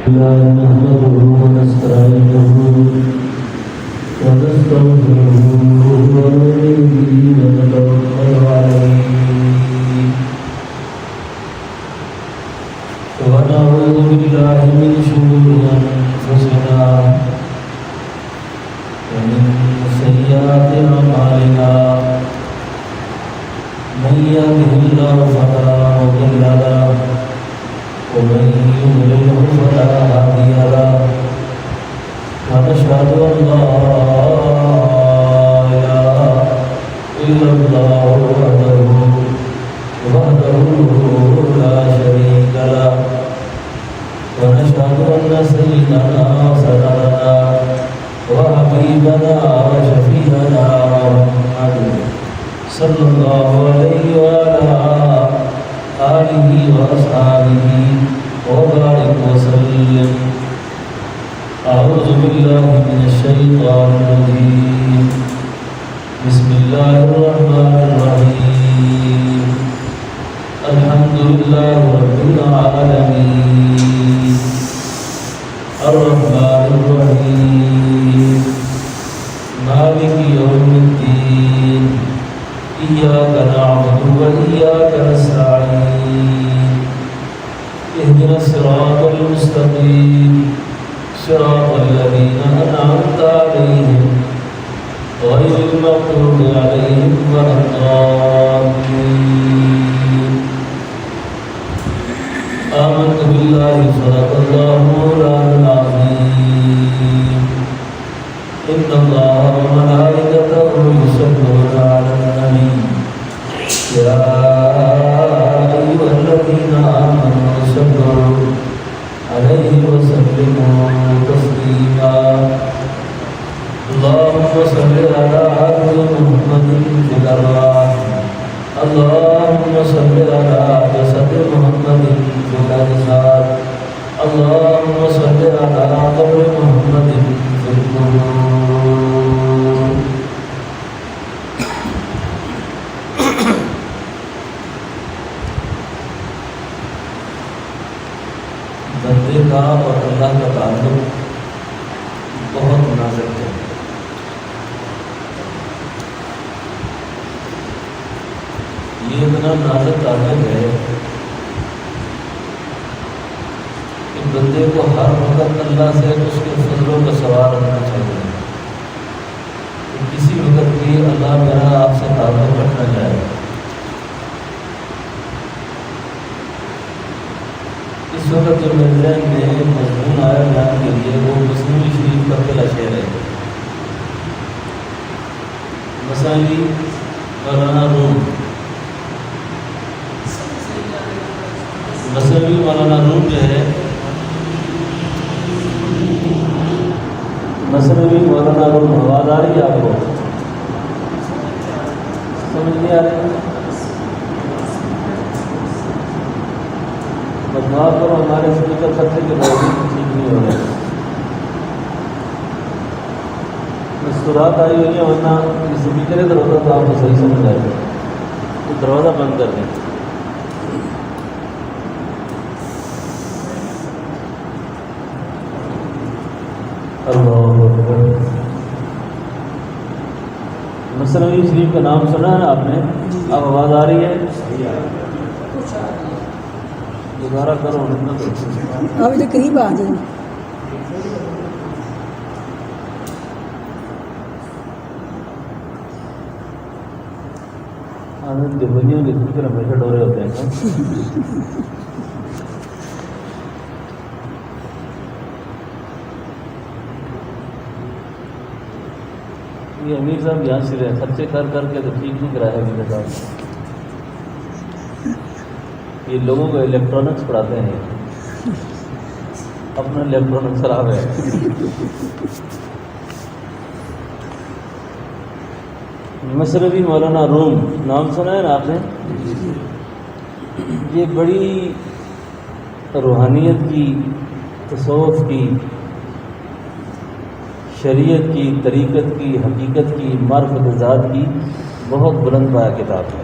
نحمده ونستعينه ونستغفره ونؤمن به ونتوكل عليه ونعوذ بالله من شرور أنفسنا ومن سيئات أعمالنا من يهده الله فلا مضل له ومن يضلله فلا هادي له ونشهد أن لا إله إلا الله وحده لا شريك له ونشهد أن سيدنا وسندنا وحبيبنا وشفيعنا محمد صلى الله عليه وعلى آله وأصحابه وبارك وسلم. أعوذ بالله من الشيطان الرجيم. بسم الله الرحمن الرحيم. الحمد لله رب العالمين الرحمن الرحيم مالك يوم الدين إياك نعبد وإياك نستعين اهدنا الصراط المستقيم صراط الذين أنعمت عليهم غير المغضوب عليهم ولا الضالين. آمنت بالله صدق الله مولانا العظيم. إن الله وملائكته يصلون على النبي يا أيها الذين آمنوا صلوا عليه وسلموا تسليما. اللهم صل على عبد محمد في الأرواح. اللهم صل على جسد محمد في الأجساد. اللهم صل على قبر محمد في القبور. بندے کا اور اللہ کا تعلق بہت نازک ہے. یہ اتنا نازک تعلق ہے کہ بندے کو ہر وقت اللہ سے اس کے فضلوں کا سوال رکھنا چاہیے کہ کسی وقت بھی اللہ میرا آپ سے تعلق رکھنا چاہے. اس وقت جو میرے ذہن میں مضمون آیا بیان کے لیے وہ مصنوعی شریف کا پہلا شعر ہے. مثالی مولانا روم مصنوعی مولانا روم جو ہے مصنوعی مولانا روم آواز آ رہی ہے آپ کو؟ سمجھ نہیں آ رہی؟ دعا کرو ہمارے اسپیکر خطرے کے باوجود ٹھیک نہیں ہو رہے. مستورات آئی ہوئی ہیں ورنہ اسپیکر ادھر ہوتا تو آپ کو صحیح سمجھ آئے گا. تو دروازہ بند کر دیں. اللہ اکبر. مصنوعی شریف کا نام سنا ہے آپ نے؟ اب آواز آ رہی ہے؟ دوبارہ کرو. ابھی تو قریب آ جائیں. دیوبندیوں کے اسپیکر ہمیشہ ڈورے ہوتے ہیں. یہ امیر صاحب یہاں سے رہے خرچے کر کر کے تو ٹھیک نہیں کرایا امیر صاحب. یہ لوگوں کو الیکٹرانکس پڑھاتے ہیں. اپنا الیکٹرانکس خراب ہے. مصنوعی مولانا روم نام سنا ہے نا آپ نے؟ یہ بڑی روحانیت کی، تصوف کی، شریعت کی، طریقت کی، حقیقت کی، معرفت ذات کی بہت بلند پایہ کتاب ہے.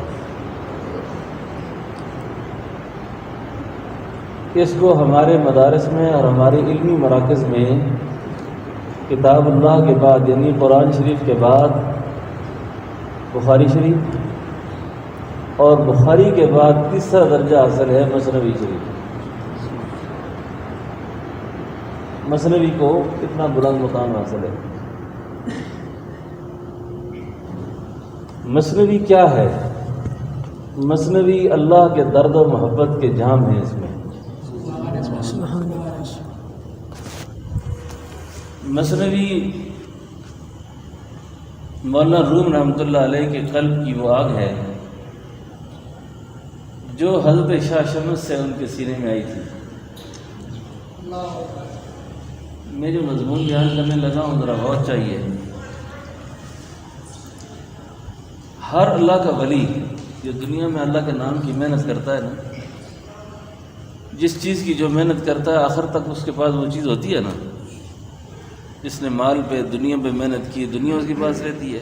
اس کو ہمارے مدارس میں اور ہمارے علمی مراکز میں کتاب اللہ کے بعد یعنی قرآن شریف کے بعد بخاری شریف اور بخاری کے بعد تیسرا درجہ حاصل ہے مثنوی شریف۔ مثنوی کو اتنا بلند مقام حاصل ہے۔ مثنوی کیا ہے؟ مثنوی اللہ کے درد و محبت کے جام ہیں اس میں۔ مثنوی مولانا روم رحمۃ اللہ علیہ کے قلب کی وہ آگ ہے جو حضرت شاہ شمس سے ان کے سینے میں آئی تھی۔ میں جو مضمون بیان کرنے لگا ہوں ذرا غور چاہیے۔ ہر اللہ کا ولی جو دنیا میں اللہ کے نام کی محنت کرتا ہے نا، جس چیز کی جو محنت کرتا ہے آخر تک اس کے پاس وہ چیز ہوتی ہے نا۔ جس نے مال پہ دنیا پہ محنت کی دنیا اس کے پاس رہتی ہے۔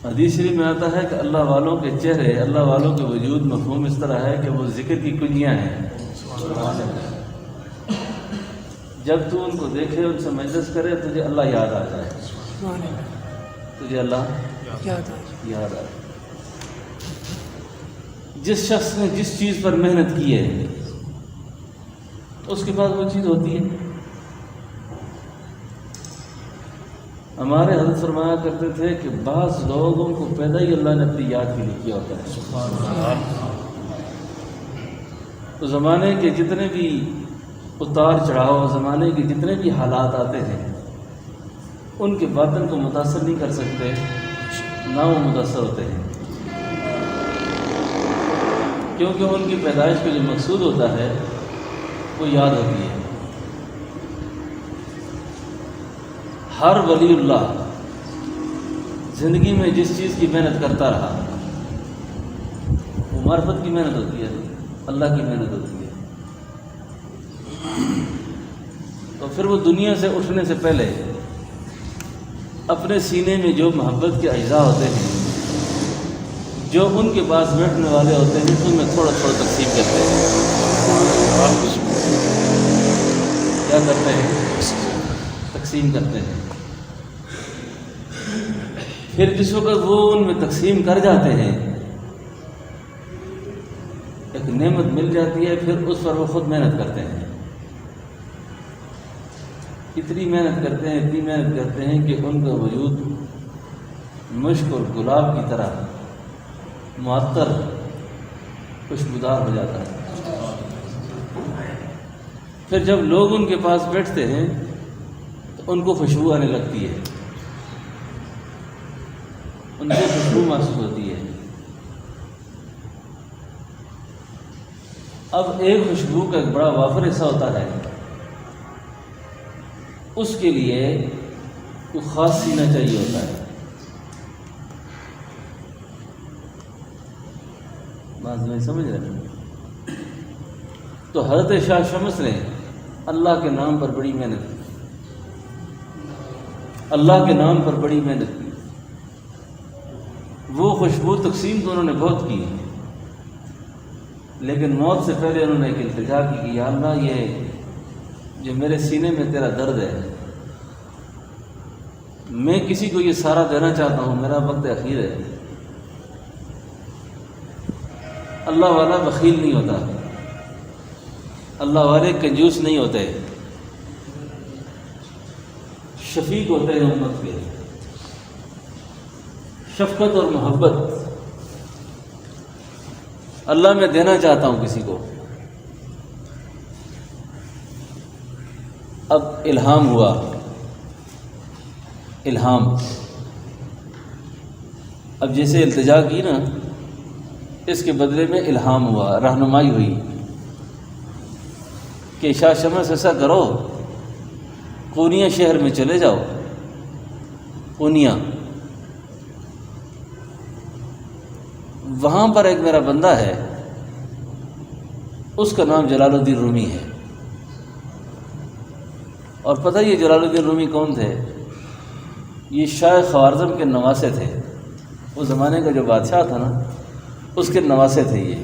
حدیث شریف میں آتا ہے کہ اللہ والوں کے چہرے، اللہ والوں کے وجود مفہوم اس طرح ہے کہ وہ ذکر کی کنجیاں ہیں۔ جب تو ان کو دیکھے، ان سے مجلس کرے، تجھے اللہ یاد آ جائے، تجھے اللہ یاد آ جائے۔ جس شخص نے جس چیز پر محنت کی ہے اس کے پاس وہ چیز ہوتی ہے۔ ہمارے حضرت فرمایا کرتے تھے کہ بعض لوگوں کو پیدا ہی اللہ نے اپنی یاد کے لیے کیا ہوتا ہے۔ تو زمانے کے جتنے بھی اتار چڑھاؤ، زمانے کے جتنے بھی حالات آتے ہیں ان کے باطن کو متاثر نہیں کر سکتے، نہ وہ متاثر ہوتے ہیں، کیونکہ ان کی پیدائش کا جو مقصود ہوتا ہے وہ یاد ہوتی ہے۔ ہر ولی اللہ زندگی میں جس چیز کی محنت کرتا رہا وہ معرفت کی محنت ہوتی ہے، اللہ کی محنت ہوتی ہے۔ تو پھر وہ دنیا سے اٹھنے سے پہلے اپنے سینے میں جو محبت کے اجزاء ہوتے ہیں، جو ان کے پاس بیٹھنے والے ہوتے ہیں، ان میں تھوڑا تھوڑا تقسیم کرتے ہیں۔ کیا کرتے ہیں؟ تقسیم کرتے ہیں۔ پھر جس وقت وہ ان میں تقسیم کر جاتے ہیں ایک نعمت مل جاتی ہے، پھر اس پر وہ خود محنت کرتے ہیں۔ اتنی محنت کرتے ہیں، اتنی محنت کرتے ہیں کہ ان کا وجود مشک اور گلاب کی طرح معطر خوشبودار ہو جاتا ہے۔ پھر جب لوگ ان کے پاس بیٹھتے ہیں تو ان کو خوشبو آنے لگتی ہے، ان کو خوشبو محسوس ہوتی ہے۔ اب ایک خوشبو کا ایک بڑا وافر حصہ ہوتا ہے، اس کے لیے کوئی خاص سینہ چاہیے ہوتا ہے۔ بات نہیں سمجھ رہے؟ تو حضرت شاہ شمس نے اللہ کے نام پر بڑی محنت کی، اللہ کے نام پر بڑی محنت کی۔ وہ خوشبو تقسیم تو انہوں نے بہت کی، لیکن موت سے پہلے انہوں نے ایک التجا کی کہ یا اللہ، یہ جو میرے سینے میں تیرا درد ہے، میں کسی کو یہ سارا دینا چاہتا ہوں، میرا وقت اخیر ہے۔ اللہ والا بخیل نہیں ہوتا، اللہ والے کنجوس نہیں ہوتے، شفیق ہوتے ہیں امت کے۔ شفقت اور محبت اللہ میں دینا چاہتا ہوں کسی کو۔ اب الہام ہوا، الہام، اب جیسے التجا کی نا، اس کے بدلے میں الہام ہوا، رہنمائی ہوئی کہ شاہ شمس ایسا کرو، قونیہ شہر میں چلے جاؤ۔ قونیہ، وہاں پر ایک میرا بندہ ہے، اس کا نام جلال الدین رومی ہے۔ اور پتہ یہ جلال الدین رومی کون تھے؟ یہ شاہ خوارزم کے نواسے تھے۔ اس زمانے کا جو بادشاہ تھا نا، اس کے نواسے تھے یہ.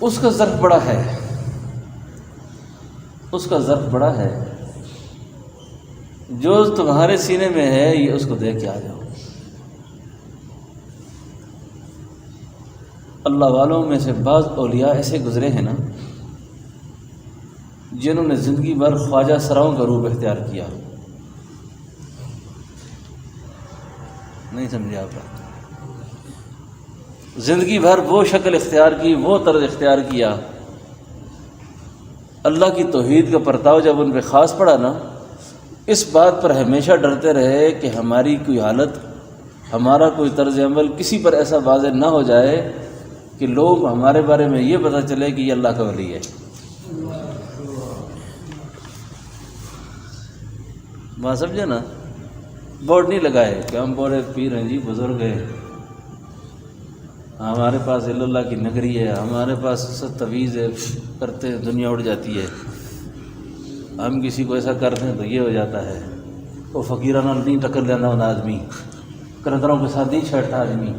اس کا ظرف بڑا ہے، اس کا ظرف بڑا ہے. جو تمہارے سینے میں ہے یہ اس کو دے کے آ جاؤ. اللہ والوں میں سے بعض اولیاء ایسے گزرے ہیں نا جنہوں نے زندگی بھر خواجہ سراؤں کا روپ اختیار کیا. نہیں سمجھے آپ؟ زندگی بھر وہ شکل اختیار کی، وہ طرز اختیار کیا. اللہ کی توحید کا پرتاؤ جب ان پہ خاص پڑا نا، اس بات پر ہمیشہ ڈرتے رہے کہ ہماری کوئی حالت، ہمارا کوئی طرز عمل کسی پر ایسا واضح نہ ہو جائے کہ لوگ ہمارے بارے میں یہ پتہ چلے کہ یہ اللہ کا ولی ہے. بات سمجھے نا؟ بورڈ نہیں لگائے کہ ہم بڑے پیر ہیں جی، بزرگ ہیں، ہمارے پاس اللہ کی نگری ہے، ہمارے پاس سب تویز ہے، کرتے ہیں دنیا اڑ جاتی ہے، ہم کسی کو ایسا کرتے ہیں تو یہ ہو جاتا ہے. وہ فقیرانہ نہیں ٹکر لینا ہونا آدمی، کرندروں کے ساتھ نہیں چھیڑتا آدمی.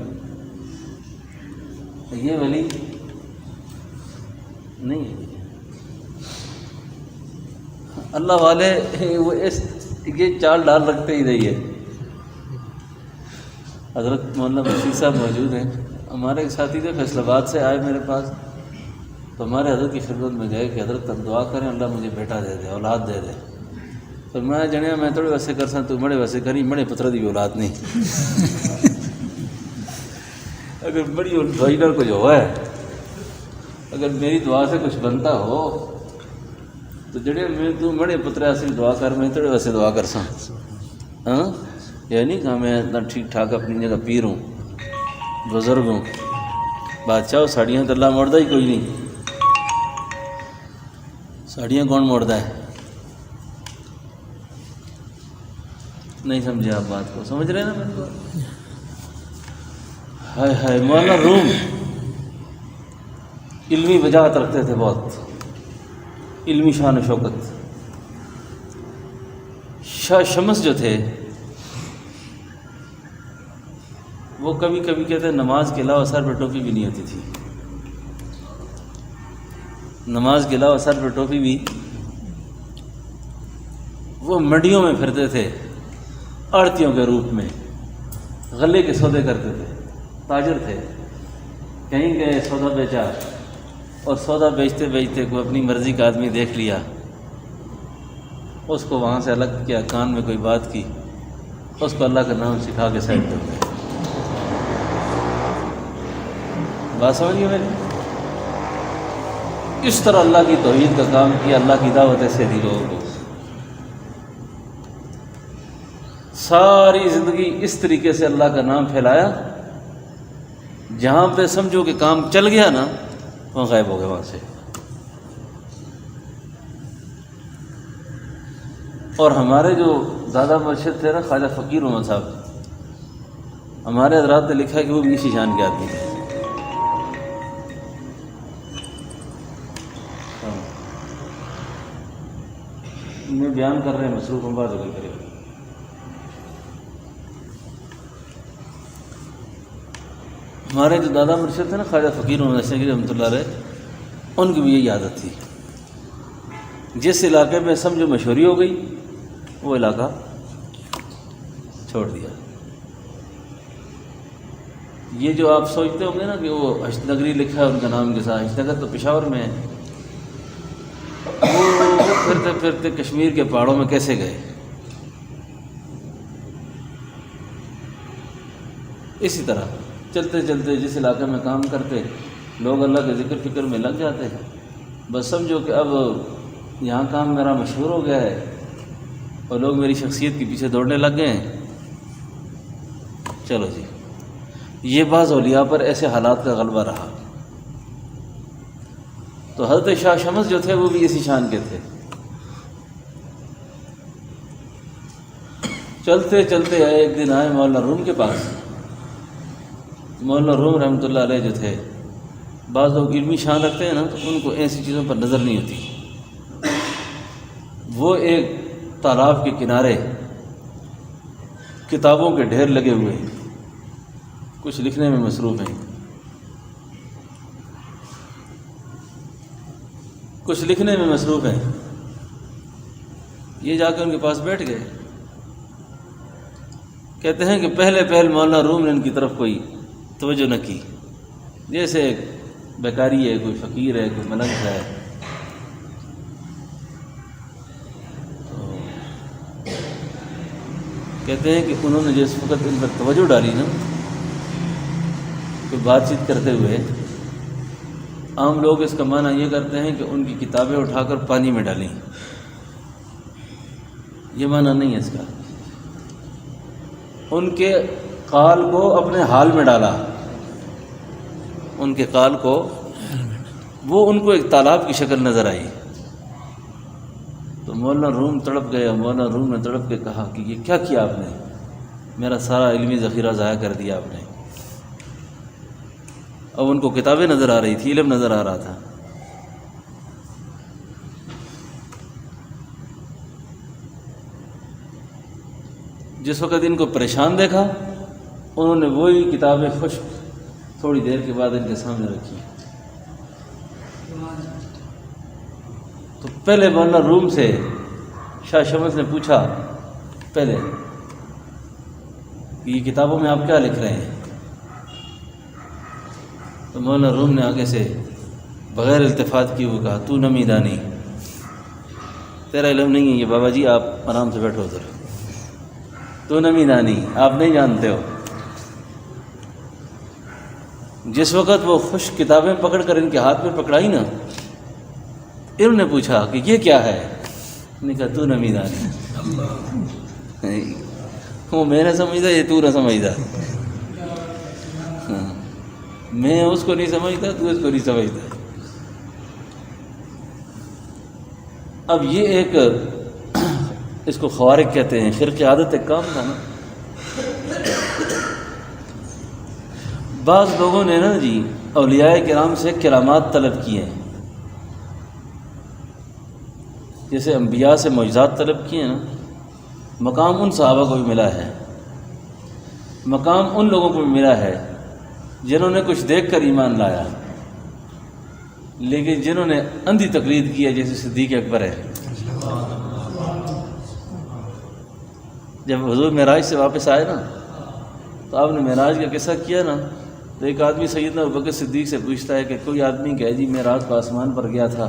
یہ ولی نہیں ہے. اللہ والے وہ یہ چال ڈال رکھتے ہی رہی ہے. حضرت مولانا بشیر صاحب موجود ہیں، ہمارے ایک ساتھی تھے فیصل آباد سے، آئے میرے پاس تو ہمارے حضرت کی خدمت میں گئے کہ حضرت تم دعا کریں اللہ مجھے بیٹا دے دے، اولاد دے دے. تو میں جنیا میں تھوڑے ویسے کر سا تو مڑے ویسے کری، مڑے پتر دی اولاد نہیں. اگر بڑی دعائی نہ کچھ ہوا ہے، اگر میری دعا سے کچھ بنتا ہو تو جڑے میں تو مڑے پتر ایسی دعا کر، میں تھوڑے ویسے دعا کر سا. ہاں یہ نہیں کہا میں اتنا ٹھیک ٹھاک اپنی جگہ پیر ہوں، بزرگ ہوں، بادشاہ. ساڑیاں تو اللہ موڑتا ہی کوئی نہیں. ساڑیاں کون موڑتا ہے؟ نہیں سمجھے آپ بات کو؟ سمجھ رہے ہیں نا میرے کو؟ ہائے ہائے. مولانا روم علمی وجاہت رکھتے تھے، بہت علمی شان و شوکت. شاہ شمس جو تھے وہ کبھی کبھی کہتے ہیں نماز کے علاوہ سر پہ ٹوپی بھی نہیں ہوتی تھی. نماز کے علاوہ سر پہ ٹوپی بھی. وہ منڈیوں میں پھرتے تھے آڑتیوں کے روپ میں، غلے کے سودے کرتے تھے، تاجر تھے. کہیں گئے سودا بیچا، اور سودا بیچتے بیچتے کوئی اپنی مرضی کا آدمی دیکھ لیا، اس کو وہاں سے الگ کیا، کان میں کوئی بات کی، اس کو اللہ کا نام سکھا کے سائڈ کر دیا. بات سمجھیے میری؟ اس طرح اللہ کی توحید کا کام کیا، اللہ کی دعوت ایسے دی لوگوں کو. ساری زندگی اس طریقے سے اللہ کا نام پھیلایا، جہاں پہ سمجھو کہ کام چل گیا نا وہاں غائب ہو گئے وہاں سے. اور ہمارے جو دادا مرشد تھے نا خواجہ فقیر محمد صاحب، ہمارے حضرات نے لکھا ہے کہ وہ بھی اسی شان کے آدمی تھے. میں بیان کر رہے ہیں، مصروف ہم بات ہو گئی کرے. ہمارے جو دادا مرشد تھے نا خواجہ فقیر محمد حسین رحمۃ اللہ علیہ، ان کی بھی یہی عادت تھی. جس علاقے میں سمجھو مشہوری ہو گئی وہ علاقہ چھوڑ دیا. یہ جو آپ سوچتے ہوں گے نا کہ وہ ہشت نگری لکھا ہے ان کا نام کے ساتھ، ہشت نگر تو پشاور میں ہے، وہ پھرتے پھرتے کشمیر کے پہاڑوں میں کیسے گئے؟ اسی طرح چلتے چلتے جس علاقے میں کام کرتے لوگ اللہ کے ذکر فکر میں لگ جاتے ہیں. بس سمجھو کہ اب یہاں کام میرا مشہور ہو گیا ہے اور لوگ میری شخصیت کے پیچھے دوڑنے لگ گئے ہیں. چلو جی، یہ بعض اولیاء پر ایسے حالات کا غلبہ رہا. تو حضرت شاہ شمس جو تھے وہ بھی اسی شان کے تھے. چلتے چلتے آئے، ایک دن آئے مولانا روم کے پاس. مولانا روم رحمۃ اللہ علیہ جو تھے، بعض لوگ علمی شان رکھتے ہیں نا تو ان کو ایسی چیزوں پر نظر نہیں ہوتی. وہ ایک تالاب کے کنارے کتابوں کے ڈھیر لگے ہوئے ہیں، کچھ لکھنے میں مصروف ہیں، کچھ لکھنے میں مصروف ہیں۔ یہ جا کے ان کے پاس بیٹھ گئے، کہتے ہیں کہ پہلے مولانا روم نے ان کی طرف کوئی توجہ نہ کی، جیسے ایک بیکاری ہے، کوئی فقیر ہے، کوئی ملنگ ہے۔ تو کہتے ہیں کہ انہوں نے جس وقت ان پر توجہ ڈالی نا، کوئی بات چیت کرتے ہوئے، عام لوگ اس کا معنی یہ کرتے ہیں کہ ان کی کتابیں اٹھا کر پانی میں ڈالیں، یہ معنی نہیں ہے اس کا۔ ان کے قال کو اپنے حال میں ڈالا، ان کے قال کو، وہ ان کو ایک تالاب کی شکل نظر آئی۔ تو مولانا روم تڑپ گئے، مولانا روم نے تڑپ کے کہا کہ یہ کیا کیا آپ نے، میرا سارا علمی ذخیرہ ضائع کر دیا آپ نے۔ اب ان کو کتابیں نظر آ رہی تھی، علم نظر آ رہا تھا۔ جس وقت ان کو پریشان دیکھا، انہوں نے وہی کتابیں خشک تھوڑی دیر کے بعد ان کے سامنے رکھی۔ تو پہلے مولانا روم سے شاہ شمس نے پوچھا پہلے کہ یہ کتابوں میں آپ کیا لکھ رہے ہیں؟ تو مولانا روم نے آگے سے بغیر التفات کی وہ کہا، تو نمی دانی، تیرا علم نہیں ہے یہ بابا جی، آپ آرام سے بیٹھو ادھر، تو نمی دانی، آپ نہیں جانتے ہو۔ جس وقت وہ خشک کتابیں پکڑ کر ان کے ہاتھ میں پکڑائی نا، انہوں نے پوچھا کہ یہ کیا ہے؟ انہوں نے کہا تو نمی دانی، وہ میں نے سمجھتا، یہ تو نہ سمجھتا، میں اس کو نہیں سمجھتا، تو اس کو نہیں سمجھتا۔ اب یہ ایک، اس کو خوارق کہتے ہیں، خرق عادت ایک کام تھا نا۔ بعض لوگوں نے نا جی اولیاء کرام سے کرامات طلب کیے ہیں، جیسے انبیاء سے معجزات طلب کیے ہیں نا۔ مقام ان صحابہ کو بھی ملا ہے، مقام ان لوگوں کو بھی ملا ہے جنہوں نے کچھ دیکھ کر ایمان لایا، لیکن جنہوں نے اندھی تقلید کی ہے، جیسے صدیق اکبر ہے۔ جب حضور معراج سے واپس آئے نا، تو آپ نے معراج کا قصہ کیا نا، تو ایک آدمی سیدنا ابوبکر صدیق سے پوچھتا ہے کہ کوئی آدمی کہے جی میں رات کو آسمان پر گیا تھا،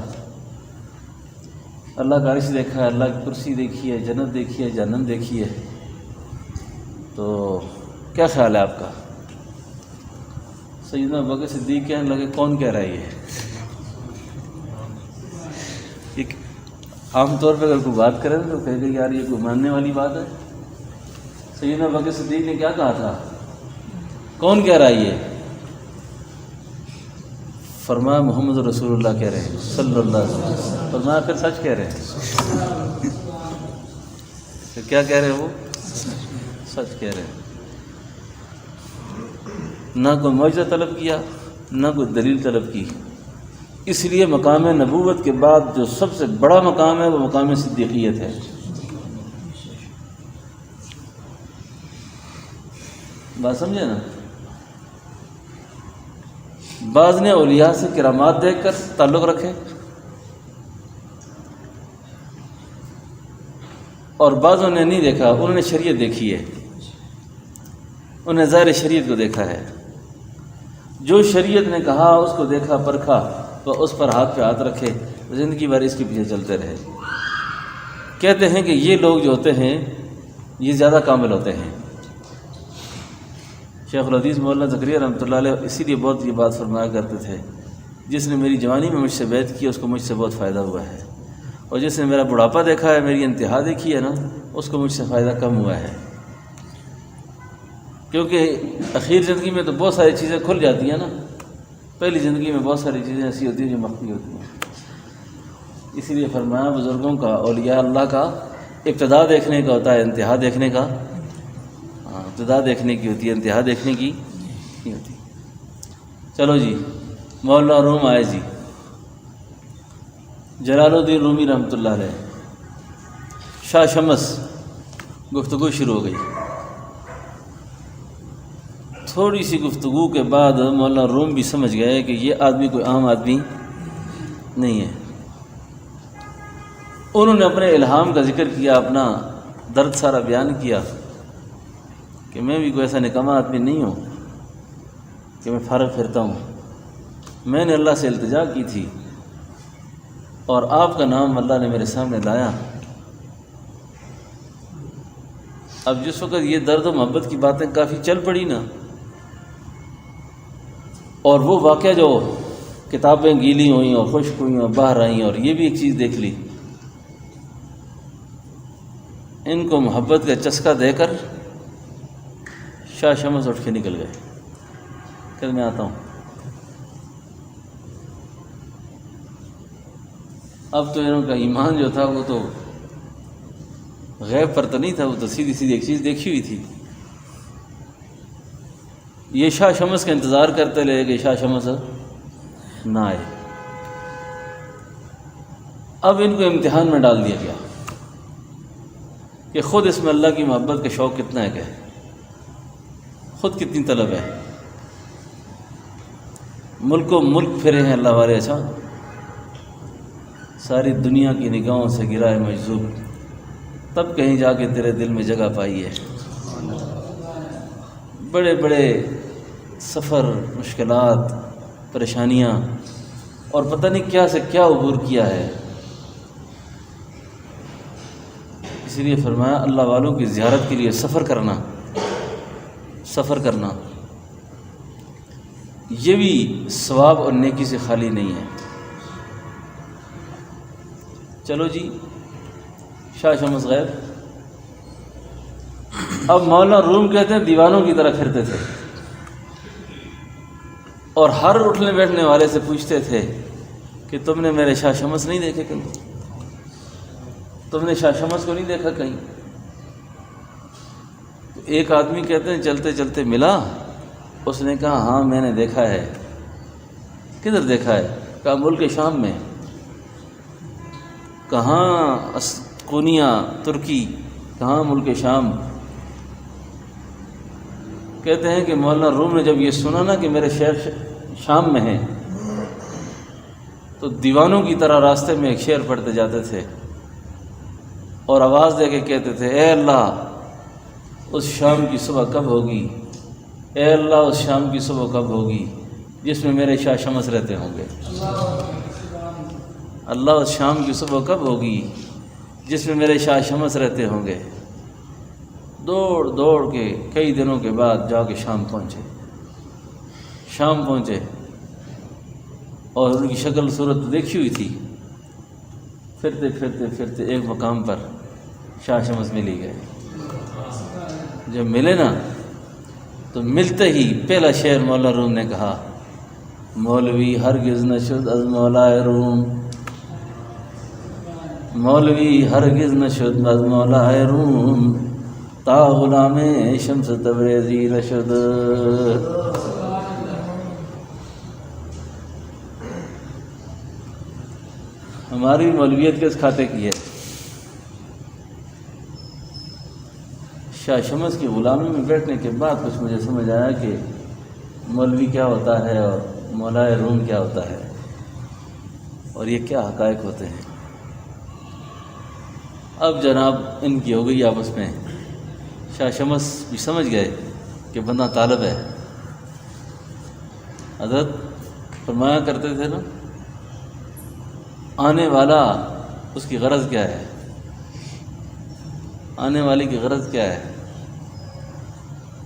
اللہ کا عرش دیکھا ہے، اللہ کی کرسی دیکھی ہے، جنت دیکھی ہے، جہنم دیکھی ہے، تو کیا خیال ہے آپ کا؟ سیدنا ابوبکر صدیق کہنے لگے کون کہہ رہا ہے یہ؟ ایک عام طور پہ اگر کوئی بات کرے تو کہے گا یار یہ کوئی ماننے والی بات ہے۔ سیدنا ابوبکر صدیق نے کیا کہا تھا؟ کون کہہ رہا ہے یہ؟ فرمایا محمد رسول اللہ کہہ رہے ہیں صلی اللہ علیہ وسلم۔ فرمایا پھر سچ کہہ رہے ہیں؟ پھر کیا کہہ رہے ہیں وہ؟ سچ کہہ رہے ہیں۔ نہ کوئی معجزہ طلب کیا، نہ کوئی دلیل طلب کی۔ اس لیے مقام نبوت کے بعد جو سب سے بڑا مقام ہے وہ مقام صدیقیت ہے۔ بات سمجھے نا؟ بعض نے اولیاء سے کرامات دیکھ کر تعلق رکھے، اور بعضوں نے نہیں دیکھا، انہوں نے شریعت دیکھی ہے، انہوں نے ظاہر شریعت کو دیکھا ہے۔ جو شریعت نے کہا اس کو دیکھا پرکھا، تو اس پر ہاتھ پہ ہاتھ رکھے، زندگی بھر اس کے پیچھے چلتے رہے۔ کہتے ہیں کہ یہ لوگ جو ہوتے ہیں یہ زیادہ کامل ہوتے ہیں۔ شیخ الحدیث مولانا زکریا رحمۃ اللہ علیہ اسی لیے بہت یہ بات فرمایا کرتے تھے، جس نے میری جوانی میں مجھ سے بیعت کی اس کو مجھ سے بہت فائدہ ہوا ہے، اور جس نے میرا بڑھاپا دیکھا ہے، میری انتہا دیکھی ہے نا، اس کو مجھ سے فائدہ کم ہوا ہے۔ کیونکہ اخیر زندگی میں تو بہت ساری چیزیں کھل جاتی ہیں نا، پہلی زندگی میں بہت ساری چیزیں ایسی ہوتی ہیں جو مخفی ہوتی ہیں۔ اسی لیے فرمایا بزرگوں کا، اولیاء اللہ کا ابتدا دیکھنے کا ہوتا ہے، انتہا دیکھنے کا، ابتدا دیکھنے کی ہوتی ہے، انتہا دیکھنے کی نہیں ہوتی۔ چلو جی، مولانا روم آئے جی، جلال الدین رومی رحمۃ اللہ علیہ، شاہ شمس، گفتگو شروع ہو گئی۔ تھوڑی سی گفتگو کے بعد مولانا روم بھی سمجھ گئے کہ یہ آدمی کوئی عام آدمی نہیں ہے۔ انہوں نے اپنے الہام کا ذکر کیا، اپنا درد سارا بیان کیا کہ میں بھی کوئی ایسا نکما آدمی نہیں ہوں کہ میں فارغ پھرتا ہوں، میں نے اللہ سے التجا کی تھی اور آپ کا نام اللہ نے میرے سامنے لایا۔ اب جس وقت یہ درد و محبت کی باتیں کافی چل پڑی نا، اور وہ واقعہ جو کتابیں گیلی ہوئیں اور خشک ہوئیں اور باہر آئیں، اور یہ بھی ایک چیز دیکھ لی، ان کو محبت کا چسکا دے کر شاہ شمس اٹھ کے نکل گئے کہ میں آتا ہوں۔ اب تو انہوں کا ایمان جو تھا وہ تو غیب پر تو نہیں تھا، وہ تو سیدھی سیدھی ایک چیز دیکھی ہوئی تھی۔ یہ شاہ شمس کا انتظار کرتے رہے کہ شاہ شمس نہ آئے۔ اب ان کو امتحان میں ڈال دیا گیا کہ خود اس میں اللہ کی محبت کا شوق کتنا ہے، کہ خود کتنی طلب ہے۔ ملک و ملک پھرے ہیں اللہ والے، اچھا ساری دنیا کی نگاہوں سے گرا ہے مجذوب، تب کہیں جا کے تیرے دل میں جگہ پائی ہے۔ بڑے بڑے سفر، مشکلات، پریشانیاں اور پتہ نہیں کیا سے کیا عبور کیا ہے، اس لیے فرمایا اللہ والوں کی زیارت کے لیے سفر کرنا یہ بھی ثواب اور نیکی سے خالی نہیں ہے۔ چلو جی، شاہ شمس غیب۔ اب مولانا روم کہتے ہیں دیوانوں کی طرح پھرتے تھے اور ہر اٹھنے بیٹھنے والے سے پوچھتے تھے کہ تم نے میرے شاہ شمس نہیں دیکھے کہیں؟ تم نے شاہ شمس کو نہیں دیکھا کہیں؟ تو ایک آدمی کہتے ہیں چلتے چلتے ملا، اس نے کہا ہاں میں نے دیکھا ہے۔ کدھر دیکھا ہے؟ کہا ملک شام میں۔ کہاں؟ اسکونیا، ترکی۔ کہاں؟ ملک شام۔ کہتے ہیں کہ مولانا روم نے جب یہ سنا نا کہ میرے شہر شام میں ہیں، تو دیوانوں کی طرح راستے میں ایک شعر پڑھتے جاتے تھے اور آواز دے کے کہتے تھے اے اللہ اس شام کی صبح کب ہوگی، اے اللہ اس شام کی صبح کب ہوگی جس میں میرے شاہ شمس رہتے ہوں گے، اللہ اس شام کی صبح کب ہوگی جس میں میرے شاہ شمس رہتے ہوں گے۔ دوڑ دوڑ کے کئی دنوں کے بعد جا کے شام پہنچے اور ان کی شکل صورت دیکھی ہوئی تھی۔ پھرتے پھرتے پھرتے ایک مقام پر شاہ شمس مل ہی گئے۔ جب ملے نا تو ملتے ہی پہلا شعر مولانا روم نے کہا، مولوی ہرگز نہ شد از مولائے روم، مولوی ہرگز نہ شد از مولائے روم، تا غلام شمس تبریزی رشد۔ ہماری مولویت کس کھاتے کی ہے؟ شاہ شمس کی غلامی میں بیٹھنے کے بعد کچھ مجھے سمجھ آیا کہ مولوی کیا ہوتا ہے اور مولائے روم کیا ہوتا ہے اور یہ کیا حقائق ہوتے ہیں۔ اب جناب ان کی ہو گئی آپس میں، شاہ شمس بھی سمجھ گئے کہ بندہ طالب ہے۔ حضرت فرمایا کرتے تھے نا، آنے والا اس کی غرض کیا ہے، آنے والی کی غرض کیا ہے۔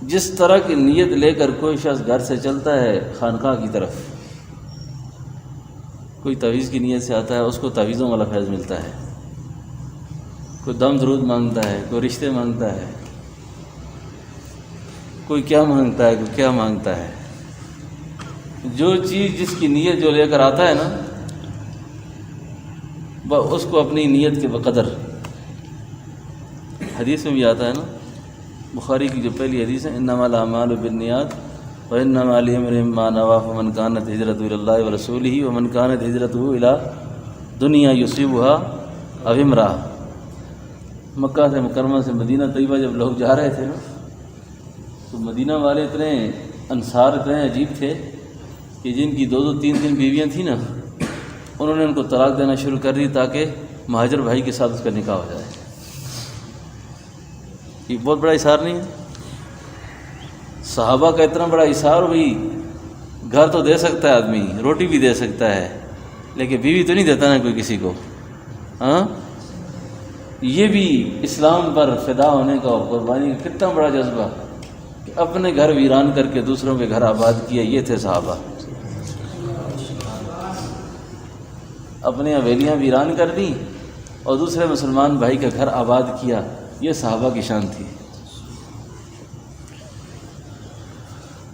جس طرح کی نیت لے کر کوئی شخص گھر سے چلتا ہے خانقاہ کی طرف، کوئی تعویذ کی نیت سے آتا ہے، اس کو تعویذوں والا فیض ملتا ہے، کوئی دم درود مانگتا ہے، کوئی رشتے مانگتا ہے، کوئی کیا مانگتا ہے، کوئی کیا مانگتا ہے۔ جو چیز جس کی نیت جو لے کر آتا ہے نا، اس کو اپنی نیت کے بقدر، حدیث میں بھی آتا ہے نا، بخاری کی جو پہلی حدیث ہے، انما الاعمال بالنیات وانما لامرئ ما نوى فمن كانت هجرته الى الله ورسوله ومن كانت هجرته الى دنیا يصيبها او امرأة۔ مکہ سے مکرمہ سے مدینہ طیبہ جب لوگ جا رہے تھے نا، تو مدینہ والے اتنے انصار اتنے عجیب تھے کہ جن کی 2-2 3-3 بیویاں تھیں نا، انہوں نے ان کو طلاق دینا شروع کر دی تاکہ مہاجر بھائی کے ساتھ اس کا نکاح ہو جائے۔ یہ بہت بڑا اثار نہیں ہے؟ صحابہ کا اتنا بڑا اثار، بھائی گھر تو دے سکتا ہے آدمی، روٹی بھی دے سکتا ہے، لیکن بیوی تو نہیں دیتا نا کوئی کسی کو۔ ہاں، یہ بھی اسلام پر فدا ہونے کا، قربانی کا کتنا بڑا جذبہ کہ اپنے گھر ویران کر کے دوسروں کے گھر آباد کیا۔ یہ تھے صحابہ، اپنی حویلیاں ویران کر دیں اور دوسرے مسلمان بھائی کا گھر آباد کیا۔ یہ صحابہ کی شان تھی۔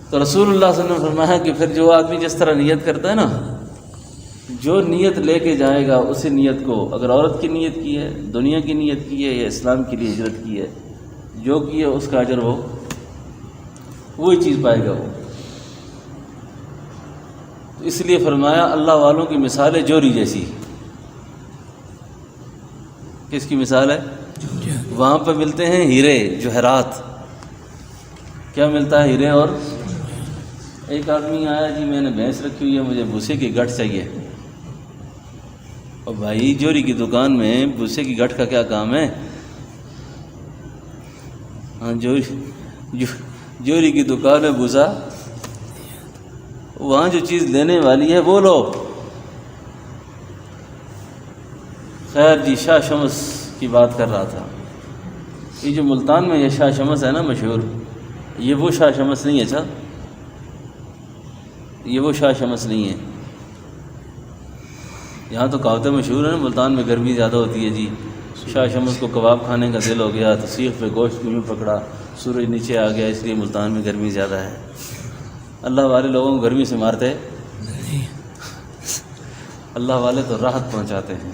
تو رسول اللہ صلی اللہ علیہ وسلم نے فرمایا کہ پھر جو آدمی جس طرح نیت کرتا ہے نا، جو نیت لے کے جائے گا اسی نیت کو، اگر عورت کی نیت کی ہے، دنیا کی نیت کی ہے یا اسلام کے لیے ہجرت کی ہے، جو کی ہے اس کا اجر وہی چیز پائے گا وہ۔ تو اس لیے فرمایا اللہ والوں کی مثال ہے جوہری جیسی۔ کس کی مثال ہے؟ وہاں پہ ملتے ہیں ہیرے جوہرات۔ کیا ملتا ہے؟ ہیرے۔ اور ایک آدمی آیا، جی میں نے بھینس رکھی ہوئی ہے، مجھے بھوسے کی گٹھ چاہیے۔ اور بھائی جوہری کی دکان میں بھوسے کی گٹھ کا کیا کام ہے؟ ہاں، جوہری کی دکان ہے بھوسا، وہاں جو چیز لینے والی ہے وہ لو۔ خیر جی، شاہ شمس کی بات کر رہا تھا۔ یہ جو ملتان میں یہ شاہ شمس ہے نا مشہور، یہ وہ شاہ شمس نہیں ہے۔ اچھا، یہ وہ شاہ شمس نہیں ہے۔ یہاں تو کہاوتیں مشہور ہیں، ملتان میں گرمی زیادہ ہوتی ہے جی، شاہ شمس کو کباب کھانے کا دل ہو گیا تو سیخ پہ گوشت کیوں پکڑا، سورج نیچے آ گیا، اس لیے ملتان میں گرمی زیادہ ہے۔ اللہ والے لوگوں کو گرمی سے مارتے نہیں، اللہ والے تو راحت پہنچاتے ہیں،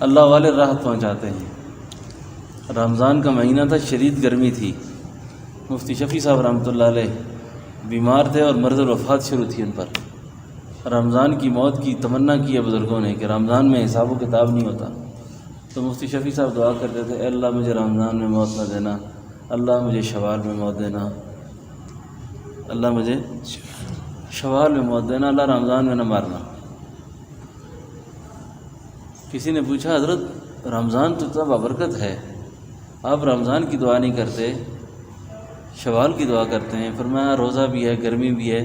اللہ والے راحت پہنچاتے ہیں۔ رمضان کا مہینہ تھا، شدید گرمی تھی، مفتی شفیع صاحب رحمۃ اللہ علیہ بیمار تھے اور مرض الوفات شروع تھی ان پر۔ رمضان کی موت کی تمنا کی ہے بزرگوں نے کہ رمضان میں حساب و کتاب نہیں ہوتا، تو مفتی شفیع صاحب دعا کرتے تھے، اے اللہ مجھے رمضان میں موت نہ دینا، اللہ مجھے شوال میں موت دینا، اللہ مجھے شوال میں موت دینا، اللہ رمضان میں نہ مارنا۔ کسی نے پوچھا، حضرت رمضان تو اتنا بابرکت ہے، آپ رمضان کی دعا نہیں کرتے، شوال کی دعا کرتے ہیں؟ فرمایا روزہ بھی ہے، گرمی بھی ہے،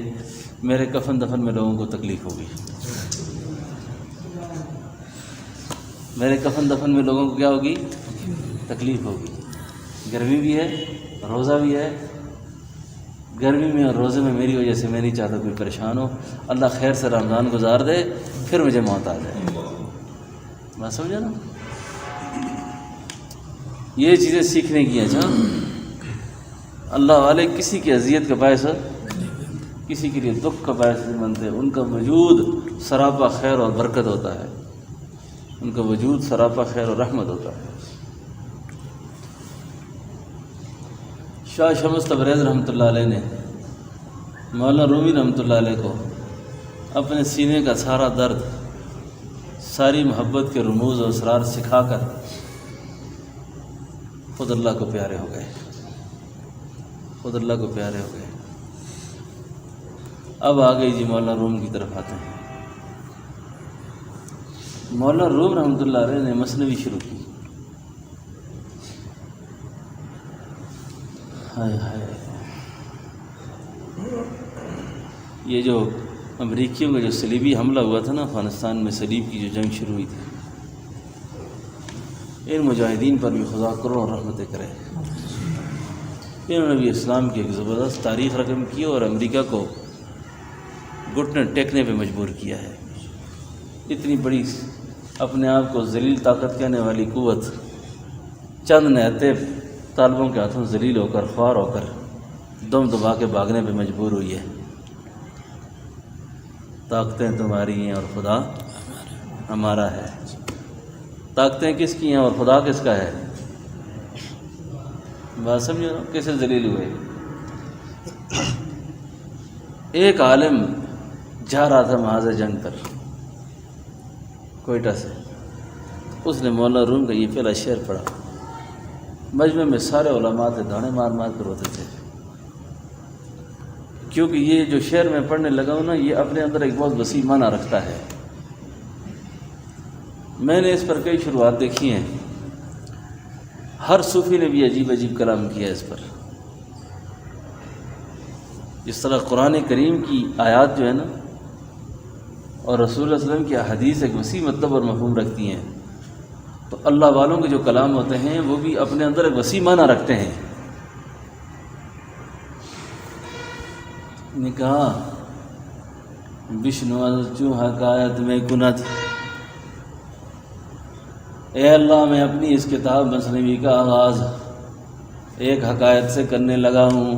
میرے کفن دفن میں لوگوں کو تکلیف ہوگی، میرے کفن دفن میں لوگوں کو کیا ہوگی؟ تکلیف ہوگی۔ گرمی بھی ہے، روزہ بھی ہے، گرمی میں اور روزے میں میری وجہ سے میں نہیں چاہتا کوئی پریشان ہو، اللہ خیر سے رمضان گزار دے، پھر مجھے موت آ جائے۔ بات سمجھا نا؟ یہ چیزیں سیکھنے کی ہیں۔ اچھا، اللہ والے کسی کی اذیت کا باعث، کسی کے لیے دکھ کا باعث نہیں بنتے، ان کا وجود سراپا خیر اور برکت ہوتا ہے، ان کا وجود سراپا خیر اور رحمت ہوتا ہے۔ شاہ شمس تبریز رحمۃ اللہ علیہ نے مولانا رومی رحمۃ اللہ علیہ کو اپنے سینے کا سارا درد، ساری محبت کے رموز اور اسرار سکھا کر خود اللہ کو پیارے ہو گئے، خود اللہ کو پیارے ہو گئے۔ اب آ گئی جی مولانا روم کی طرف آتے ہیں۔ مولانا روم رحمۃ اللہ علیہ نے مثنوی شروع کی۔ ہائے ہائے، یہ جو امریکیوں کا جو صلیبی حملہ ہوا تھا نا افغانستان میں، صلیب کی جو جنگ شروع ہوئی تھی، ان مجاہدین پر بھی خدا کروڑوں رحمتیں کرے۔ انہوں نے بھی اسلام کی ایک زبردست تاریخ رقم کی اور امریکہ کو گھٹنے ٹیکنے پہ مجبور کیا ہے۔ اتنی بڑی اپنے آپ کو ذلیل طاقت کہنے والی قوت چند نہتے طالبوں کے ہاتھوں ذلیل ہو کر، خوار ہو کر دم دبا کے بھاگنے پہ مجبور ہوئی ہے۔ طاقتیں تمہاری ہیں اور خدا ہمارا ہے۔ طاقتیں کس کی ہیں اور خدا کس کا ہے؟ بات سمجھو، کیسے ذلیل ہوئے؟ ایک عالم جا رہا تھا محاذ جنگ پر کوئٹہ سے، اس نے مولانا روم کا یہ پہلا شعر پڑھا، مجمع میں سارے علماء تھے، دانے مار مار کر روتے تھے۔ کیونکہ یہ جو شعر میں پڑھنے لگا ہوں نا یہ اپنے اندر ایک بہت وسیع معنی رکھتا ہے. میں نے اس پر کئی شروعات دیکھی ہیں، ہر صوفی نے بھی عجیب عجیب کلام کیا اس پر. جس طرح قرآن کریم کی آیات جو ہے نا اور رسول اللہ علیہ وسلم کی احادیث ایک وسیع مطلب اور مفہوم رکھتی ہیں، تو اللہ والوں کے جو کلام ہوتے ہیں وہ بھی اپنے اندر ایک وسیع معنی رکھتے ہیں. نے کہا بشنو چوں حکایت میں کنت، اے اللہ میں اپنی اس کتاب مثنوی کا آغاز ایک حکایت سے کرنے لگا ہوں.